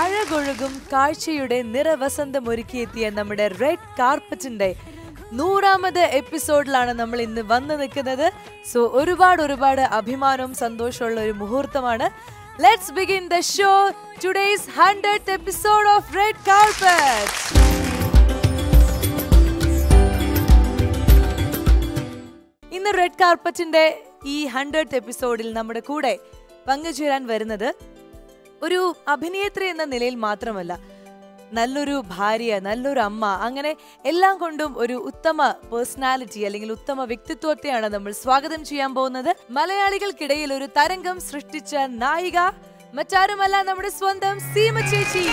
അഴകൊഴുകും കാഴ്ചയുടെ നിറവസന്തമൊരുക്കിയെത്തിയ നമ്മുടെ റെഡ് കാർപ്പറ്റിന്റെ 100ാമത് എപ്പിസോഡിലാണ് നമ്മൾ ഇന്ന് വന്നു നിൽക്കുന്നത്. സോ ഒരുപാട് അഭിമാനവും സന്തോഷമുള്ള ഒരു മുഹൂർത്തമാണ്. Let's begin the show. Today's 100th episode of Red Carpet. ഇന്ന് റെഡ് കാർപ്പറ്റിന്റെ ഈ 100th എപ്പിസോഡിൽ നമ്മുടെ കൂടെ പങ്കുചേരാൻ വരുന്നത് ഒരു അഭിനേത്രി എന്ന നിലയിൽ മാത്രമല്ല, നല്ലൊരു ഭാര്യ, നല്ലൊരു അമ്മ, അങ്ങനെ എല്ലാം കൊണ്ടും ഒരു ഉത്തമ പേഴ്സണാലിറ്റി അല്ലെങ്കിൽ ഉത്തമ വ്യക്തിത്വത്തെയാണ് നമ്മൾ സ്വാഗതം ചെയ്യാൻ പോകുന്നത്. മലയാളികൾക്കിടയിൽ ഒരു തരംഗം സൃഷ്ടിച്ച നായിക മറ്റാരുമല്ല, നമ്മുടെ സ്വന്തം സീമ ചേച്ചി.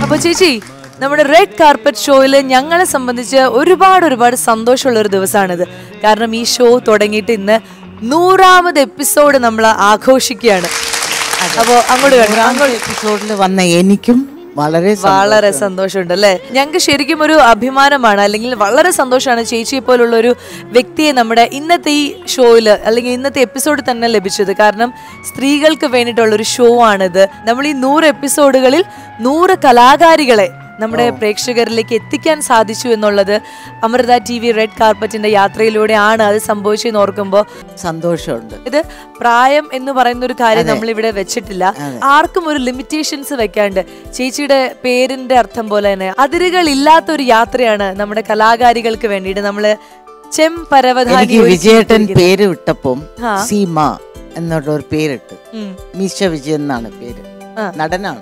അപ്പൊ ചേച്ചി, നമ്മുടെ റെഡ് കാർപ്പറ്റ് ഷോയിൽ ഞങ്ങളെ സംബന്ധിച്ച് ഒരുപാട് സന്തോഷമുള്ള ഒരു ദിവസമാണിത്. കാരണം ഈ ഷോ തുടങ്ങിയിട്ട് ഇന്ന് 100ാമത് എപ്പിസോഡ് നമ്മൾ ആഘോഷിക്കുകയാണ്. അപ്പോ അങ്ങോട്ട് എപ്പിസോഡിൽ വന്ന എനിക്കും വളരെ സന്തോഷമുണ്ട് അല്ലേ. ഞങ്ങൾക്ക് ശരിക്കും ഒരു അഭിമാനമാണ്, അല്ലെങ്കിൽ വളരെ സന്തോഷമാണ് ചേച്ചിയെ പോലുള്ള ഒരു വ്യക്തിയെ നമ്മുടെ ഇന്നത്തെ ഈ ഷോയില് അല്ലെങ്കിൽ ഇന്നത്തെ എപ്പിസോഡ് തന്നെ ലഭിച്ചത്. കാരണം സ്ത്രീകൾക്ക് വേണ്ടിയിട്ടുള്ളൊരു ഷോ ആണിത്. നമ്മൾ ഈ 100 എപ്പിസോഡുകളിൽ 100 കലാകാരികളെ നമ്മുടെ പ്രേക്ഷകരിലേക്ക് എത്തിക്കാൻ സാധിച്ചു എന്നുള്ളത് അമൃത TV റെഡ് കാർപ്പറ്റിന്റെ യാത്രയിലൂടെയാണ് അത് സംഭവിച്ചെന്ന് ഓർക്കുമ്പോൾ സന്തോഷമുണ്ട്. ഇത് പ്രായം എന്ന് പറയുന്ന ഒരു കാര്യം നമ്മൾ ഇവിടെ വെച്ചിട്ടില്ല. ആർക്കും ഒരു ലിമിറ്റേഷൻസ് വെക്കാണ്ട് ചേച്ചിയുടെ പേരിന്റെ അർത്ഥം പോലെ തന്നെ അതിരുകൾ ഇല്ലാത്ത ഒരു യാത്രയാണ് നമ്മുടെ കലാകാരികൾക്ക് വേണ്ടിയിട്ട് നമ്മള് ചെമ്പരവധാനി വിജയേട്ടൻ പേര് വിട്ടപ്പം സീമ എന്നുള്ള ഒരു പേരിട്ട്. മീശ വിജയൻ എന്നാണ് പേര്, നടനാണ്.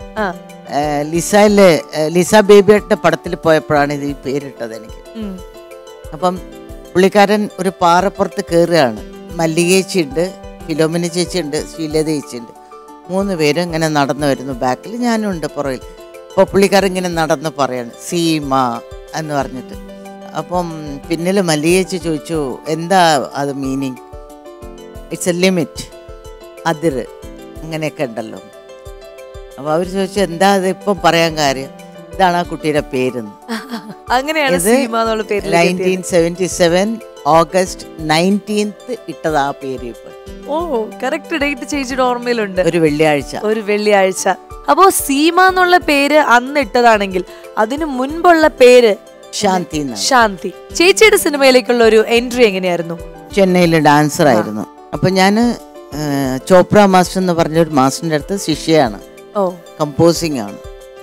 ലിസ ബേബിയുടെ പടത്തിൽ പോയപ്പോഴാണ് ഇത് ഈ പേരിട്ടത് എനിക്ക്. അപ്പം പുള്ളിക്കാരൻ ഒരു പാറപ്പുറത്ത് കയറുകയാണ്. മല്ലികേച്ചി ഉണ്ട്, ഫിലോമിന ചേച്ചി ഉണ്ട്, ശ്രീലത ചേച്ചി ഉണ്ട്. 3 പേരും ഇങ്ങനെ നടന്നു വരുന്നു. ബാക്കിൽ ഞാനും ഉണ്ട് പുറകിൽ. അപ്പോൾ പുള്ളിക്കാരൻ ഇങ്ങനെ നടന്ന് പറയാണ് സീമ എന്ന് പറഞ്ഞിട്ട്. അപ്പം പിന്നിൽ മല്ലികേച്ചി ചോദിച്ചു, എന്താ അത് മീനിങ്? ഇറ്റ്സ് എ ലിമിറ്റ്, അതിര്, അങ്ങനെയൊക്കെ ഉണ്ടല്ലോ. അപ്പൊ അവര് ചോദിച്ചു എന്താ അത് ഇപ്പം പറയാൻ കാര്യം? ഇതാണ് ആ കുട്ടിയുടെ പേരെന്ന്. അങ്ങനെയാണ് 1977 ഓഗസ്റ്റ് 19th ഇട്ടത് ആ പേര്. ഇപ്പൊ കറക്റ്റ് ഡേറ്റ് ചേച്ചിയുടെ ഓർമ്മയിലുണ്ട്. ഒരു വെള്ളിയാഴ്ച. അപ്പോ സീമ എന്നുള്ള പേര് അന്ന് ഇട്ടതാണെങ്കിൽ അതിന് മുൻപുള്ള പേര് ശാന്തി. ചേച്ചിയുടെ സിനിമയിലേക്കുള്ള ഒരു എൻട്രി എങ്ങനെയായിരുന്നു? ചെന്നൈയിലെ ഡാൻസർ ആയിരുന്നു. അപ്പൊ ഞാന് ചോപ്ര മാസ്റ്റർ എന്ന് പറഞ്ഞൊരു മാസ്റ്ററിന്റെ അടുത്ത് ശിഷ്യയാണ്. കമ്പോസിങ് ആണ്.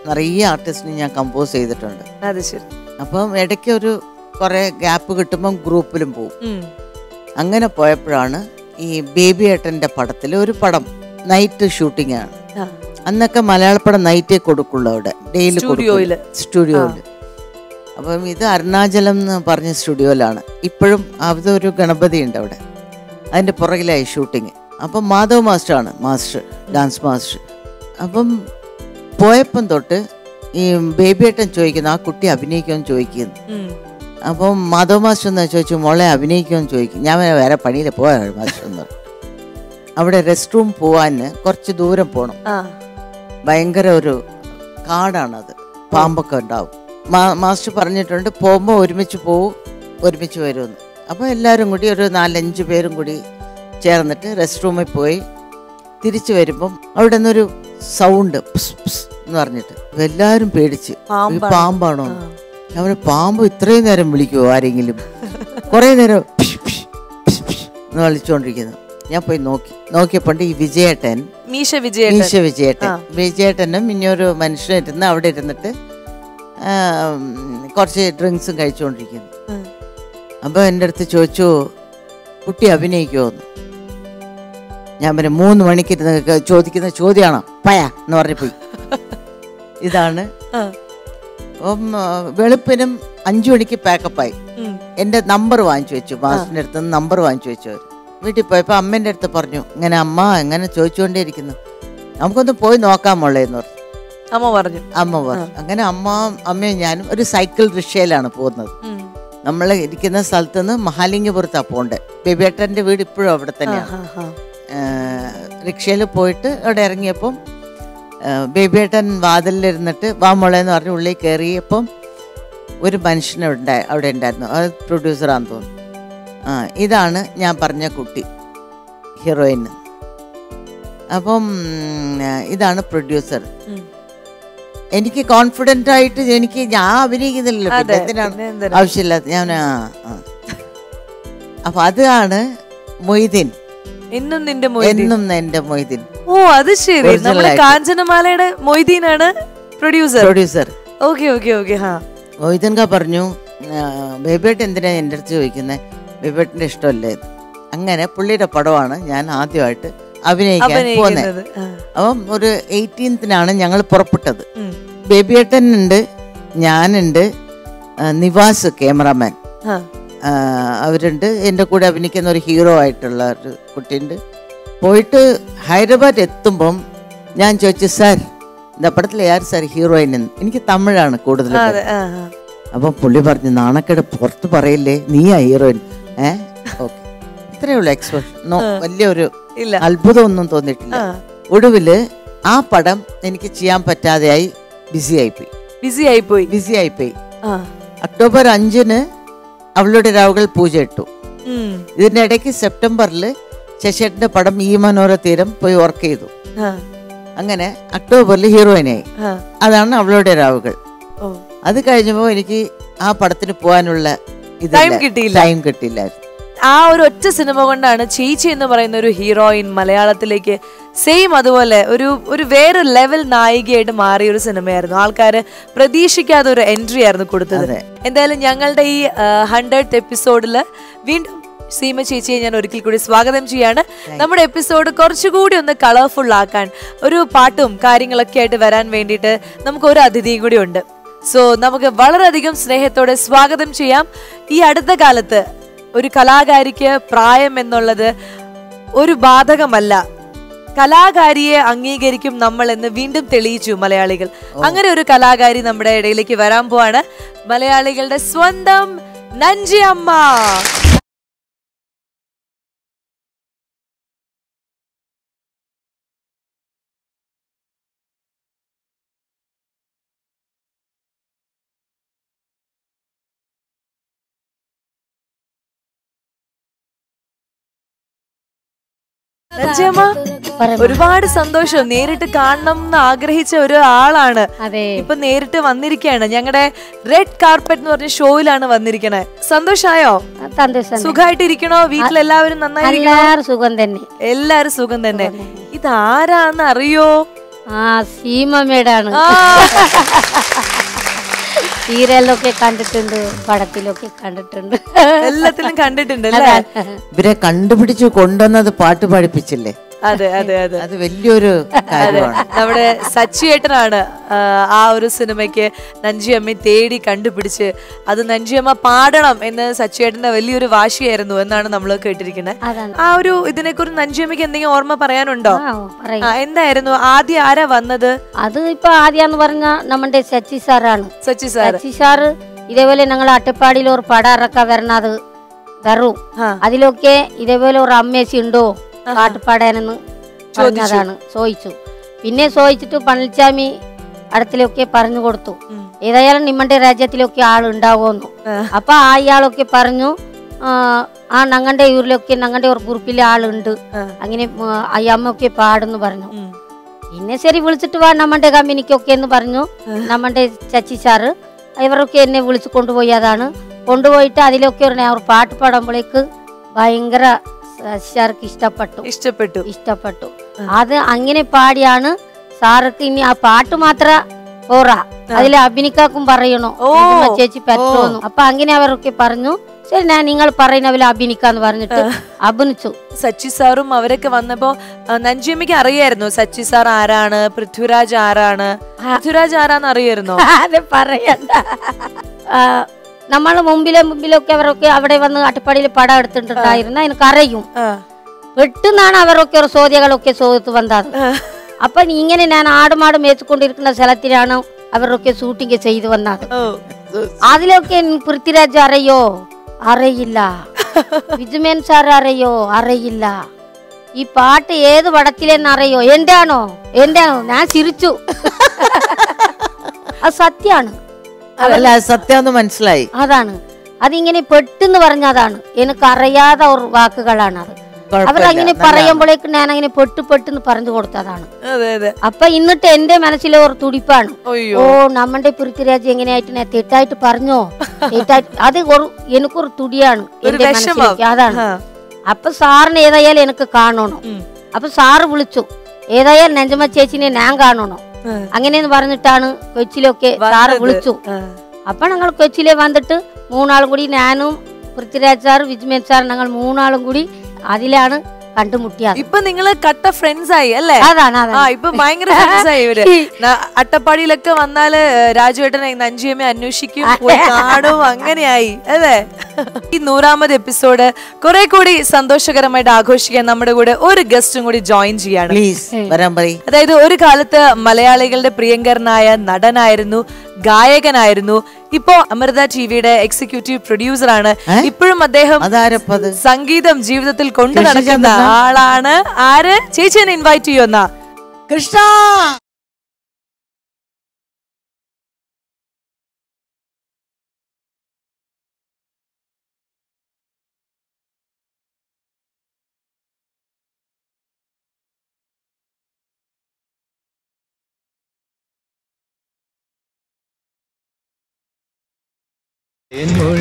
നിറയെ ആർട്ടിസ്റ്റിന് ഞാൻ കമ്പോസ് ചെയ്തിട്ടുണ്ട്. അത് ശരി. അപ്പം ഇടയ്ക്ക് ഒരു കുറെ ഗ്യാപ്പ് കിട്ടുമ്പം ഗ്രൂപ്പിലും പോകും. അങ്ങനെ പോയപ്പോഴാണ് ഈ ബേബി ഏട്ടന്റെ പടത്തിൽ ഒരു പടം നൈറ്റ് ഷൂട്ടിംഗ് ആണ്. അന്നൊക്കെ മലയാളപ്പടം നൈറ്റേ കൊടുക്കുള്ളൂ അവിടെ, ഡെയിലി സ്റ്റുഡിയോയില്. അപ്പം ഇത് അരുണാചലം എന്ന് പറഞ്ഞ സ്റ്റുഡിയോയിലാണ്. ഇപ്പോഴും അതൊരു ഗണപതി ഉണ്ട് അവിടെ, അതിന്റെ പുറകിലായി ഷൂട്ടിങ്. അപ്പം മാധവ് മാസ്റ്ററാണ് ഡാൻസ് മാസ്റ്റർ. അപ്പം പോയപ്പം തൊട്ട് ഈ ബേബിയേട്ടൻ ചോദിക്കുന്നു ആ കുട്ടി അഭിനയിക്കുമെന്ന് ചോദിക്കുന്നു. അപ്പം മാധവ് മാസ്റ്റർ എന്ന് ചോദിച്ചു, മോളെ അഭിനയിക്കുമെന്ന് ചോദിക്കും. ഞാൻ വേറെ പണിയിൽ പോയാ മാസ്റ്റർ എന്ന് പറഞ്ഞു. അവിടെ റെസ്റ്റ് റൂം പോവാൻ കുറച്ച് ദൂരം പോകണം. ഭയങ്കര ഒരു കാടാണത്, പാമ്പൊക്കെ ഉണ്ടാവും. മാസ്റ്റർ പറഞ്ഞിട്ടുണ്ട് പോകുമ്പോൾ ഒരുമിച്ച് പോവും, ഒരുമിച്ച് വരുമെന്ന്. അപ്പോൾ എല്ലാവരും കൂടി ഒരു 4-5 പേരും കൂടി ചേർന്നിട്ട് റെസ്റ്റ് റൂമിൽ പോയി തിരിച്ചു വരുമ്പം അവിടെ നിന്നൊരു സൗണ്ട് എന്ന് പറഞ്ഞിട്ട് എല്ലാവരും പേടിച്ച് പാമ്പാണോ? അവരെ പാമ്പ് ഇത്രയും നേരം വിളിക്കുമോ ആരെങ്കിലും? കുറെ നേരം എന്ന് വിളിച്ചുകൊണ്ടിരിക്കുന്നു. ഞാൻ പോയി നോക്കിയപ്പോണ്ട് ഈ വിജയേട്ടനും ഇനിയൊരു മനുഷ്യനിരുന്ന് അവിടെ ഇരുന്നിട്ട് കുറച്ച് ഡ്രിങ്ക്സും കഴിച്ചുകൊണ്ടിരിക്കുന്നു. അപ്പൊ എൻ്റെ അടുത്ത് ചോദിച്ചു, കുട്ടി അഭിനയിക്കുമോ എന്ന്. ഞാൻ പിന്നെ 3 മണിക്ക് ചോദിക്കുന്ന ചോദ്യമാണോ പയ എന്ന് പറഞ്ഞു പോയി. ഇതാണ്. വെളുപ്പിനും 5 മണിക്ക് പാക്കപ്പായി. എൻ്റെ നമ്പർ വാങ്ങിച്ചു വെച്ചു, മാസ്റ്ററിൻ്റെ അടുത്ത് നിന്ന് നമ്പർ വാങ്ങിച്ചു വെച്ചു. അവർ വീട്ടിൽ പോയപ്പോൾ അമ്മേൻ്റെ അടുത്ത് പറഞ്ഞു, ഇങ്ങനെ അമ്മ എങ്ങനെ ചോദിച്ചുകൊണ്ടേയിരിക്കുന്നു, നമുക്കൊന്ന് പോയി നോക്കാമുള്ളേന്ന് പറഞ്ഞു. അമ്മ പറഞ്ഞു. അങ്ങനെ അമ്മയും ഞാനും ഒരു സൈക്കിൾ റിക്ഷയിലാണ് പോകുന്നത്. നമ്മൾ ഇരിക്കുന്ന സ്ഥലത്ത് നിന്ന് മഹാലിംഗപുരത്താണ് പോകേണ്ടത്. ബേബിയേട്ടൻ്റെ വീട് ഇപ്പോഴും അവിടെ തന്നെയാണ്. റിക്ഷയിൽ പോയിട്ട് അവിടെ ഇറങ്ങിയപ്പം ബേബിയേട്ടൻ വാതിലിരുന്നിട്ട് വാ മോളെ എന്ന് പറഞ്ഞ് ഉള്ളിൽ കയറിയപ്പം ഒരു അവിടെ ഉണ്ടായിരുന്നു. അത് പ്രൊഡ്യൂസറാന്ന് തോന്നുന്നു. ഇതാണ് ഞാൻ പറഞ്ഞ കുട്ടി, ഹീറോയിൻ. അപ്പം ഇതാണ് പ്രൊഡ്യൂസർ. എനിക്ക് കോൺഫിഡൻ്റ് ആയിട്ട് ഞാൻ അഭിനയിക്കുന്നില്ലല്ലോ, പിന്നെ എന്തിനാണ് ആവശ്യമില്ലാത്ത ഞാൻ. അപ്പൊ അതാണ് മൊയ്തീൻ, എന്നും എന്റെ മൊയ്തീൻ. ഓ അത് ശരി, നമ്മുടെ കാഞ്ചനമാലയുടെ മൊയ്തീനാണ് producer. Okay okay okay. Moideen പറഞ്ഞു, ബേബിയേട്ടൻ എന്തിനാ എൻ്റെ അടുത്ത് ചോദിക്കുന്നത്, ബേബിയേട്ടൻ്റെ ഇഷ്ടമല്ലേ? അങ്ങനെ പുള്ളിയുടെ പടമാണ് ഞാൻ ആദ്യമായിട്ട് അഭിനയിക്കാൻ പോകുന്നത്. അപ്പം ഒരു 18-നാണ് ഞങ്ങൾ പുറപ്പെട്ടത്. ബേബിയേട്ടൻ ഉണ്ട്, ഞാനുണ്ട്, നിവാസ് ക്യാമറാമാൻ, അവരുണ്ട്. എൻ്റെ കൂടെ അഭിനയിക്കുന്ന ഒരു ഹീറോ ആയിട്ടുള്ള ഒരു കുട്ടിയുണ്ട്. പോയിട്ട് ഹൈദരാബാദ് എത്തുമ്പം ഞാൻ ചോദിച്ചു, സാർ இந்த പടത്തിൽ യാർ സാർ ഹീറോയിൻ എന്ന്. എനിക്ക് തമിഴാണ് കൂടുതൽ. അപ്പം പുള്ളി പറഞ്ഞു, നാണക്കേട് പുറത്ത് പറയില്ലേ, നീയാ ഹീറോയിൻ. ഓക്കെ, ഇത്രയേ ഉള്ളൂ എക്സ്പ്രഷൻ. വലിയൊരു അത്ഭുതമൊന്നും തോന്നിയിട്ടില്ല. ഒടുവില് ആ പടം എനിക്ക് ചെയ്യാൻ പറ്റാതെയായി, ബിസി ആയിപ്പോയി. ഒക്ടോബർ 5-ന് അവളുടെ രാവുകൾ പൂജ ഇട്ടു. ഇതിന്റെ ഇടയ്ക്ക് സെപ്റ്റംബറിൽ ശശിയേട്ടന്റെ പടം ഈ മനോര തീരം പോയി വർക്ക് ചെയ്തു. അങ്ങനെ ഒക്ടോബറിൽ ഹീറോയിനായി. അതാണ് അവളുടെ രാവുകൾ. അത് കഴിഞ്ഞപ്പോ എനിക്ക് ആ പടത്തിന് പോകാനുള്ള ടൈം കിട്ടിയില്ലായിരുന്നു. ആ ഒരു ഒറ്റ സിനിമ കൊണ്ടാണ് ചേച്ചി എന്ന് പറയുന്ന ഒരു ഹീറോയിൻ മലയാളത്തിലേക്ക് സെയിം അതുപോലെ ഒരു വേറെ ലെവൽ നായികയായിട്ട് മാറിയ ഒരു സിനിമയായിരുന്നു. ആൾക്കാര് പ്രതീക്ഷിക്കാതെ ഒരു എൻട്രി ആയിരുന്നു കൊടുത്തത്. എന്തായാലും ഞങ്ങളുടെ ഈ 100th എപ്പിസോഡില് വീണ്ടും സീമ ചേച്ചിയെ ഞാൻ ഒരിക്കൽ കൂടി സ്വാഗതം ചെയ്യാണ്. നമ്മുടെ എപ്പിസോഡ് കുറച്ചുകൂടി ഒന്ന് കളർഫുൾ ആക്കാൻ, ഒരു പാട്ടും കാര്യങ്ങളൊക്കെ ആയിട്ട് വരാൻ വേണ്ടിയിട്ട് നമുക്ക് ഒരു അതിഥിയും കൂടി ഉണ്ട്. സോ നമുക്ക് വളരെയധികം സ്നേഹത്തോടെ സ്വാഗതം ചെയ്യാം. ഈ അടുത്ത കാലത്ത് ഒരു കലാകാരിക്ക് പ്രായം എന്നുള്ളത് ഒരു ബാധകമല്ല, കലാകാരിയെ അംഗീകരിക്കും നമ്മൾ എന്ന് വീണ്ടും തെളിയിച്ചു മലയാളികൾ. അങ്ങനെ ഒരു കലാകാരി നമ്മുടെ ഇടയിലേക്ക് വരാൻ പോവാണ്, മലയാളികളുടെ സ്വന്തം നഞ്ചി അമ്മ. ഒരുപാട് സന്തോഷം, നേരിട്ട് കാണണം എന്ന് ആഗ്രഹിച്ച ഒരു ആളാണ്. ഇപ്പൊ നേരിട്ട് വന്നിരിക്കുകയാണ്. ഞങ്ങളുടെ റെഡ് കാർപ്പറ്റ് എന്ന് പറഞ്ഞ ഷോയിലാണ് വന്നിരിക്കണേ. സന്തോഷായോ? സുഖമായിട്ടിരിക്കണോ? വീട്ടിലെല്ലാവരും നന്നായിരിക്കണോ? എല്ലാരും സുഖം തന്നെ. ഇതാരാന്ന് അറിയോ? സീമമ്മേടാണ്. സീരിയലിലൊക്കെ കണ്ടിട്ടുണ്ട്, പടത്തിലൊക്കെ കണ്ടിട്ടുണ്ട്, എല്ലാത്തിലും കണ്ടിട്ടുണ്ട്. ഇവരെ കണ്ടുപിടിച്ചു കൊണ്ടുവന്നത് പാട്ട് പഠിപ്പിച്ചില്ലേ? അതെ അതെ അതെ, അത് വലിയൊരു കാര്യമാണ്. നമ്മുടെ സച്ചിയേട്ടനാണ് ആ ഒരു സിനിമയ്ക്ക് നഞ്ചിയമ്മ തേടി കണ്ടുപിടിച്ച് അത് നഞ്ചിയമ്മ പാടണം എന്ന് സച്ചിയേട്ടന്റെ വലിയൊരു വാശിയായിരുന്നു എന്നാണ് നമ്മൾ കേട്ടിരിക്കുന്നത്. ആ ഒരു ഇതിനെക്കുറിച്ച് നഞ്ചിയമ്മയ്ക്ക് എന്തെങ്കിലും ഓർമ്മ പറയാനുണ്ടോ? എന്തായിരുന്നു ആദ്യം ആരാ വന്നത്? അത് ഇപ്പൊ ആദ്യാന്ന് പറഞ്ഞ നമ്മുടെ സച്ചി സാറാണ്. സച്ചി സാറ് ഇതേപോലെ ഞങ്ങൾ അട്ടപ്പാടിയിൽ ഒരു പടം ഇറക്കാൻ വരണത് വരും. അതിലൊക്കെ ഇതേപോലെ ഒരു അമ്മേച്ചി ഉണ്ടോ പാട്ട് പാടാനെന്ന് പറഞ്ഞതാണ് ചോദിച്ചു. പിന്നെ ചോദിച്ചിട്ട് പളനിസ്വാമി അടുത്തിലൊക്കെ പറഞ്ഞു കൊടുത്തു, ഏതായാലും നിമ്മന്റെ രാജ്യത്തിലൊക്കെ ആളുണ്ടാവുമെന്നു. അപ്പൊ അയാളൊക്കെ പറഞ്ഞു, ആ ഞങ്ങളുടെ ഊരിലൊക്കെ ഞങ്ങളുടെ ഒരു ഗ്രൂപ്പിലെ ആളുണ്ട്, അങ്ങനെ അയ്യമ്മൊക്കെ പാടെന്ന് പറഞ്ഞു. പിന്നെ ശരി വിളിച്ചിട്ട് വാ നമ്മുടെ കമ്പനിക്കൊക്കെ എന്ന് പറഞ്ഞു. നമ്മുടെ ചച്ചി സാറ് ഇവരൊക്കെ എന്നെ വിളിച്ചു കൊണ്ടുപോയി. അതാണ് കൊണ്ടുപോയിട്ട് അതിലൊക്കെ ഒരു പാട്ട് പാടുമ്പോഴേക്ക് ഭയങ്കര സാർക്ക് ഇഷ്ടപ്പെട്ടു. അത് അങ്ങനെ പാടിയാണ് സാർക്ക് ഇനി ആ പാട്ട് മാത്രം പോറാ, അതിൽ അഭിനയിക്കാക്കും പറയണോ ചേച്ചി പറ്റുമെന്നു. അപ്പൊ അങ്ങനെ അവരൊക്കെ പറഞ്ഞു, ശരി ഞാൻ നിങ്ങൾ പറയുന്ന പോലെ അഭിനയിക്കാന്ന് പറഞ്ഞിട്ട് അഭിനയിച്ചു. സച്ചി സാറും അവരൊക്കെ വന്നപ്പോ നഞ്ചിയമ്മയ്ക്ക് അറിയായിരുന്നു സച്ചി സാർ ആരാണ്, പൃഥ്വിരാജ് ആരാണ്? പൃഥ്വിരാജ് ആരാന്ന് അറിയായിരുന്നോ? അതെ പറയണ്ട, നമ്മള് മുമ്പിലൊക്കെ അവരൊക്കെ അവിടെ വന്ന് അട്ടപ്പാടിയിൽ പടം എടുത്തിട്ടുണ്ടായിരുന്നു. എനിക്കറിയും. പെട്ടെന്നാണ് അവരൊക്കെ ഒരു ചോദ്യങ്ങളൊക്കെ ചോദിച്ചു വന്നത്. അപ്പൊ ഇങ്ങനെ ഞാൻ ആടുമാട് മേച്ചുകൊണ്ടിരിക്കുന്ന സ്ഥലത്തിലാണ് അവരൊക്കെ ഷൂട്ടിങ് ചെയ്തു വന്നത്. അതിലൊക്കെ പൃഥ്വിരാജ് അറിയോ? അറിയില്ല. വിജുമേൻ സാർ അറിയോ? അറിയില്ല. ഈ പാട്ട് ഏത് പടത്തിലെന്ന് അറിയോ? എന്റെ ആണോ? ഞാൻ ചിരിച്ചു. അത് സത്യാണ്. അല്ല സത്യം മനസ്സിലായി. അതാണ് അതിങ്ങനെ പെട്ടെന്ന് പറഞ്ഞതാണ്. എനിക്ക് അറിയാത്ത ഒരു വാക്കുകളാണ് അത്. അവരങ്ങനെ പറയുമ്പോഴേക്ക് ഞാൻ അങ്ങനെ പെട്ടെന്ന് പറഞ്ഞു കൊടുത്തതാണ്. അപ്പൊ എന്നിട്ട് എന്റെ മനസ്സിലെ ഒരു തുടിപ്പാണ്. ഓ നമ്മുടെ പൃഥ്വിരാജ് എങ്ങനെയായിട്ട് ഞാൻ തെറ്റായിട്ട് പറഞ്ഞോ? അത് എനിക്കൊരു തുടിയാണ് എന്റെ മനസ്സിലേക്ക്. അതാണ്. അപ്പൊ സാറിന് ഏതായാലും എനിക്ക് കാണണോ? അപ്പൊ സാറ് വിളിച്ചു, ഏതായാലും നഞ്ചമ്മ ചേച്ചിനെ ഞാൻ കാണണോ അങ്ങനെയെന്ന് പറഞ്ഞിട്ടാണ് കൊച്ചിയിലൊക്കെ സാറ് വിളിച്ചു. അപ്പൊ ഞങ്ങൾ കൊച്ചിയിലെ വന്നിട്ട് 3 ആളും കൂടി, ഞാനും പൃഥ്വിരാജ് സാർ, വിജ്മേൻ സാർ, ഞങ്ങൾ 3 ആളും കൂടി അതിലാണ് കണ്ടുമുട്ടിയത്. ഇപ്പൊ നിങ്ങള് കട്ട ഫ്രണ്ട്സ് ആയി അല്ലേ? അതാണ്. ഇപ്പൊ ഭയങ്കര ഫ്രണ്ട്സ് ആയി ഇവര്. അട്ടപ്പാടിയിലൊക്കെ വന്നാല് രാജുവേട്ടനെ നഞ്ചിയമ്മയെ അന്വേഷിക്കും, പോയി കാണും, അങ്ങനെയായി അല്ലേ? ഈ 100ാമത് എപ്പിസോഡ് കുറെ കൂടി സന്തോഷകരമായിട്ട് ആഘോഷിക്കാൻ നമ്മുടെ കൂടെ ഒരു ഗസ്റ്റും കൂടി ജോയിൻ ചെയ്യാണ്. അതായത് ഒരു കാലത്ത് മലയാളികളുടെ പ്രിയങ്കരനായ നടനായിരുന്നു, ഗായകനായിരുന്നു. ഇപ്പോ അമൃത ടിവിയുടെ എക്സിക്യൂട്ടീവ് പ്രൊഡ്യൂസർ ആണ്. ഇപ്പോഴും അദ്ദേഹം സംഗീതം ജീവിതത്തിൽ കൊണ്ടു നടക്കുന്ന ആളാണ്. ആര്? ചേച്ചിയെ ഇൻവൈറ്റ് ചെയ്യുന്ന കൃഷ്ണ.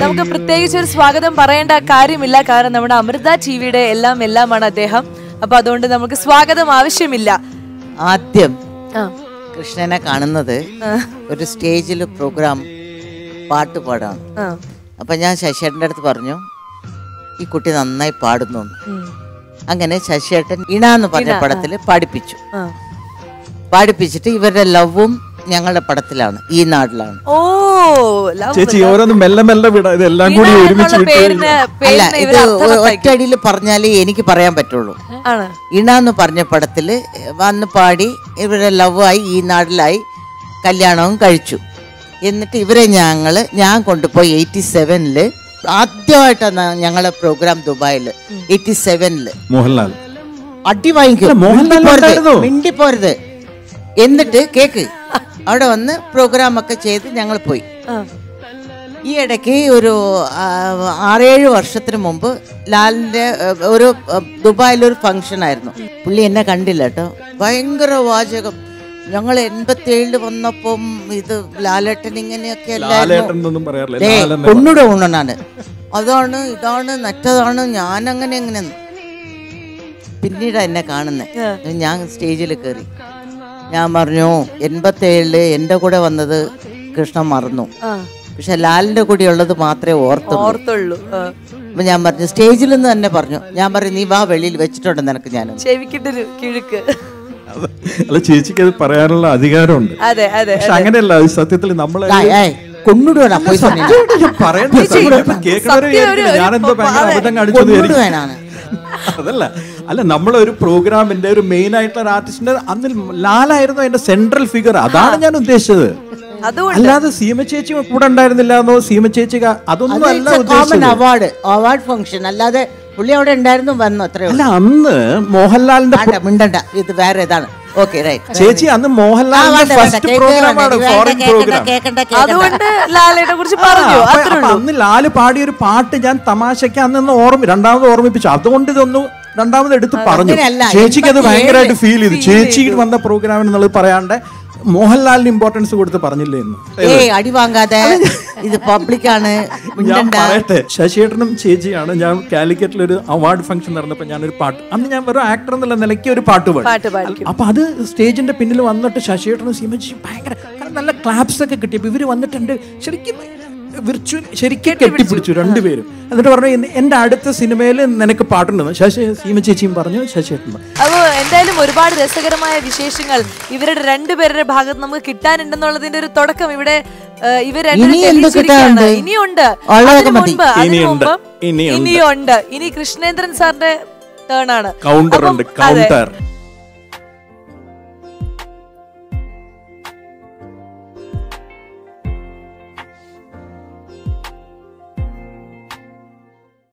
നമുക്ക് പ്രത്യേകിച്ച് ഒരു സ്വാഗതം പറയേണ്ട കാര്യമില്ല, കാരണം നമ്മുടെ അമൃത ടിവിയുടെ എല്ലാമാണ് അദ്ദേഹം. അപ്പൊ അതുകൊണ്ട് നമുക്ക് സ്വാഗതം ആവശ്യമില്ല. ആദ്യം കൃഷ്ണനെ കാണുന്നത് ഒരു സ്റ്റേജിൽ പ്രോഗ്രാം പാട്ടുപാടാണ്. അപ്പൊ ഞാൻ ശശിയേട്ടൻ്റെ അടുത്ത് പറഞ്ഞു, ഈ കുട്ടി നന്നായി പാടുന്നു. അങ്ങനെ ശശിയേട്ടൻ ഇണാന്ന് പറഞ്ഞ പടത്തില് പാടിപ്പിച്ചിട്ട് ഇവരുടെ ലവും ഞങ്ങളുടെ പടത്തിലാണ്, ഈ നാട്ടിലാണ്. ചേച്ചി ഓരോന്ന് മെല്ലെ മെല്ലെ വിടാ, ഇതെല്ലാം കൂടി ഒരുമിച്ച് അല്ല, ഇത് ഒറ്റയടിയിൽ പറഞ്ഞാലേ എനിക്ക് പറയാൻ പറ്റുള്ളൂ. ഇണാന്ന് പറഞ്ഞ പടത്തില് വന്ന് പാടി ഇവരുടെ ലവായി, ഈ നാട്ടിലായി, കല്യാണവും കഴിച്ചു. എന്നിട്ട് ഇവരെ ഞാൻ കൊണ്ടുപോയി 87-ല് ആദ്യമായിട്ടാണ് ഞങ്ങളെ പ്രോഗ്രാം ദുബായില്. 87-ല് മോഹൻലാൽ അടി വാങ്ങിക്കും, മിണ്ടിപ്പോരുത്. എന്നിട്ട് കേക്ക് അവിടെ വന്ന് പ്രോഗ്രാം ഒക്കെ ചെയ്ത് ഞങ്ങൾ പോയി. ഈ ഇടയ്ക്ക് ഒരു 6-7 വർഷത്തിന് മുമ്പ് ലാലിന്റെ ഒരു ദുബായിലൊരു ഫംഗ്ഷൻ ആയിരുന്നു. പുള്ളി എന്നെ കണ്ടില്ല കേട്ടോ, ഭയങ്കര വാചകം. ഞങ്ങൾ 87-ല് വന്നപ്പം ഇത് ലാലേട്ടൻ ഇങ്ങനെയൊക്കെ കൊണ്ണൂടെ ഊണനാണ്, അതാണ് ഇതാണ് നറ്റതാണ്, ഞാനങ്ങനെ എങ്ങനെയെന്ന്. പിന്നീട് എന്നെ കാണുന്നത്. ഞാൻ സ്റ്റേജിൽ കയറി, ഞാൻ പറഞ്ഞു 87-ല് എൻ്റെ കൂടെ വന്നത് കൃഷ്ണൻ മറന്നു, പക്ഷെ ലാലിന്റെ കൂടെ ഉള്ളത് മാത്രമേ ഓർത്തുള്ളൂ. അപ്പൊ ഞാൻ പറഞ്ഞു, സ്റ്റേജിൽ നിന്ന് തന്നെ പറഞ്ഞു, ഞാൻ പറഞ്ഞു നീ വാ വെളിയിൽ വെച്ചിട്ടുണ്ട് നിനക്ക്, ഞാൻ അല്ല ചേച്ചിക്ക് അത് പറയാനുള്ള അധികാരമുണ്ട്. പക്ഷെ അങ്ങനെയല്ല, സത്യത്തിൽ നമ്മളെ കൊണ്ടുവിടാ ഞാനെന്തോ ഭയങ്കര അബദ്ധം കാണിച്ചത് അതല്ല. അല്ല, നമ്മളൊരു പ്രോഗ്രാമിന്റെ ഒരു മെയിൻ ആയിട്ടുള്ള ആർട്ടിസ്റ്റിന്റെ അന്ന് ലാലായിരുന്നു അതിന്റെ സെൻട്രൽ ഫിഗർ. അതാണ് ഞാൻ ഉദ്ദേശിച്ചത്. അല്ലാതെ സീമ ചേച്ചി കൂടെ ഉണ്ടായിരുന്നില്ല എന്നോ, സീമ ചേച്ചി അതൊന്നും അല്ല ഉദ്ദേശിച്ചത്. അവാർഡ് ഫംഗ്ഷൻ അല്ലാതെ പുള്ളി അവിടെ ഉണ്ടായിരുന്നു, വന്നു, അത്രേ. അല്ല, അന്ന് മോഹൻലാലിന്റെ മിണ്ടണ്ട, ഇത് വേറെ ഏതാണ്. ചേച്ചി അന്ന് മോഹൻലാലിന്റെ ഫസ്റ്റ് പ്രോഗ്രാമാണ്, ഫോറിൻ പ്രോഗ്രാം. അന്ന് ലാല് പാടിയൊരു പാട്ട് ഞാൻ തമാശക്ക് അന്ന് രണ്ടാമത് ഓർമ്മിപ്പിച്ചു. അതുകൊണ്ട് ഇതൊന്നും രണ്ടാമത് എടുത്ത് പറഞ്ഞു. ചേച്ചിക്ക് അത് ഭയങ്കരമായിട്ട് ഫീൽ ചെയ്തു. ചേച്ചി വന്ന പ്രോഗ്രാമിന് എന്നുള്ളത് പറയാണ്ട് മോഹൻലാലിന് ഇമ്പോർട്ടൻസ് കൊടുത്ത് പറഞ്ഞില്ലേ എന്ന്. അടി വാങ്ങാതെ, ഇത് പബ്ലിക്കാണ്. ഞാൻ പറയട്ടെ, ശശിയേട്ടനും ചേച്ചിയാണ്. ഞാൻ കാലിക്കറ്റിലൊരു അവാർഡ് ഫംഗ്ഷൻ നടന്നപ്പോൾ ഞാനൊരു പാട്ട്, അന്ന് ഞാൻ വെറും ആക്ടർ എന്നുള്ള നിലയ്ക്ക് ഒരു പാട്ട് പാടി. അപ്പൊ അത് സ്റ്റേജിന്റെ പിന്നിൽ വന്നിട്ട് ശശിയേട്ടനും സീമച്ചി ഭയങ്കര നല്ല ക്ലാപ്സ് ഒക്കെ കിട്ടിയപ്പോൾ ഇവര് വന്നിട്ടുണ്ട്, ശരിക്കും കെട്ടിപ്പിടിച്ചു രണ്ടുപേരും. എന്നിട്ട് പറഞ്ഞു, എന്റെ അടുത്ത സിനിമയിൽ നിനക്ക് പാട്ടുണ്ടെന്ന് സീമ ചേച്ചിയും പറഞ്ഞു, ശശിയേട്ടൻ. അപ്പോ എന്തായാലും ഒരുപാട് രസകരമായ വിശേഷങ്ങൾ ഇവരുടെ രണ്ടുപേരുടെ ഭാഗത്ത് നമുക്ക് കിട്ടാനുണ്ടെന്നുള്ളതിന്റെ ഒരു തുടക്കം ഇവിടെ ഇവർ ഇനിയുണ്ട്. ഇനി കൃഷ്ണേന്ദ്രൻ സാറിന്റെ ടേൺ ആണ്. കൗണ്ടർ.